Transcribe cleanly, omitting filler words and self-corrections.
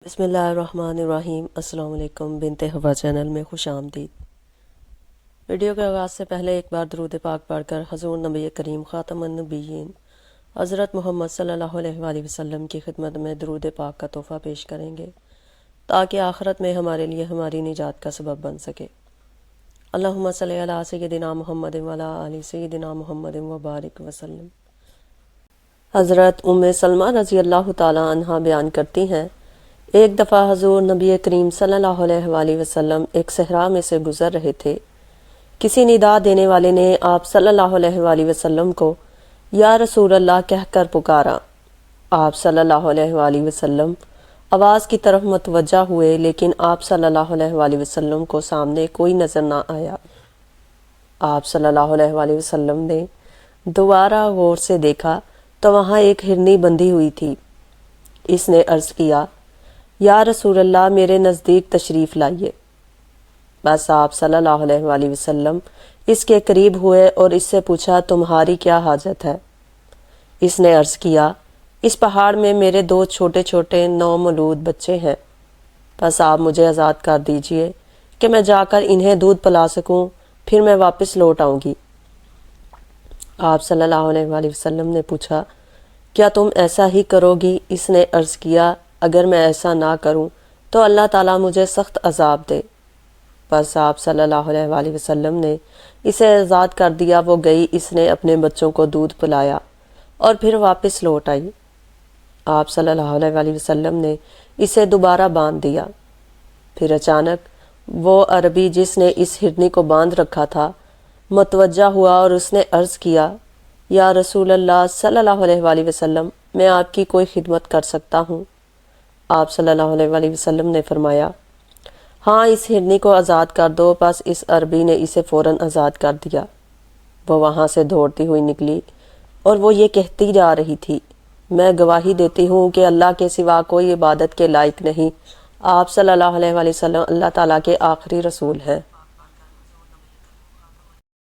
بسم اللہ الرحمن الرحیم۔ السلام علیکم، بنت ہوا چینل میں خوش آمدید۔ ویڈیو کے آغاز سے پہلے ایک بار درود پاک پڑھ کر حضور نبی کریم خاتم النبیین حضرت محمد صلی اللہ علیہ وآلہ وسلم کی خدمت میں درود پاک کا تحفہ پیش کریں گے تاکہ آخرت میں ہمارے لیے ہماری نجات کا سبب بن سکے۔ اللہم صلی علی سیدنا محمد وعلی آل سیدنا محمد وبارک وسلم۔ حضرت ام سلمہ رضی اللہ تعالی عنہا بیان کرتی ہیں، ایک دفعہ حضور نبی کریم صلی اللہ علیہ وآلہ وسلم ایک صحرا میں سے گزر رہے تھے۔ کسی ندا دینے والے نے آپ صلی اللہ علیہ وآلہ وسلم کو یا رسول اللہ کہہ کر پکارا۔ آپ صلی اللہ علیہ وآلہ وسلم آواز کی طرف متوجہ ہوئے، لیکن آپ صلی اللہ علیہ وآلہ وسلم کو سامنے کوئی نظر نہ آیا۔ آپ صلی اللہ علیہ وآلہ وسلم نے دوبارہ غور سے دیکھا تو وہاں ایک ہرنی بندھی ہوئی تھی۔ اس نے عرض کیا، یا رسول اللہ میرے نزدیک تشریف لائیے۔ بس آپ صلی اللہ علیہ وآلہ وسلم اس کے قریب ہوئے اور اس سے پوچھا، تمہاری کیا حاجت ہے؟ اس نے عرض کیا، اس پہاڑ میں میرے دو چھوٹے چھوٹے نومولود بچے ہیں، بس آپ مجھے آزاد کر دیجئے کہ میں جا کر انہیں دودھ پلا سکوں، پھر میں واپس لوٹ آؤں گی۔ آپ صلی اللہ علیہ وآلہ وسلم نے پوچھا، کیا تم ایسا ہی کرو گی؟ اس نے عرض کیا، اگر میں ایسا نہ کروں تو اللہ تعالیٰ مجھے سخت عذاب دے۔ بس آپ صلی اللہ علیہ وآلہ وسلم نے اسے آزاد کر دیا۔ وہ گئی، اس نے اپنے بچوں کو دودھ پلایا اور پھر واپس لوٹ آئی۔ آپ صلی اللہ علیہ وآلہ وسلم نے اسے دوبارہ باندھ دیا۔ پھر اچانک وہ عربی جس نے اس ہرنی کو باندھ رکھا تھا متوجہ ہوا اور اس نے عرض کیا، یا رسول اللہ صلی اللہ علیہ وآلہ وسلم میں آپ کی کوئی خدمت کر سکتا ہوں؟ آپ صلی اللہ علیہ وآلہ وسلم نے فرمایا، ہاں، اس ہرنی کو آزاد کر دو۔ بس اس عربی نے اسے فوراً آزاد کر دیا۔ وہ وہاں سے دوڑتی ہوئی نکلی اور وہ یہ کہتی جا رہی تھی، میں گواہی دیتی ہوں کہ اللہ کے سوا کوئی عبادت کے لائق نہیں۔ آپ صلی اللہ علیہ وآلہ وسلم اللہ تعالیٰ کے آخری رسول ہیں۔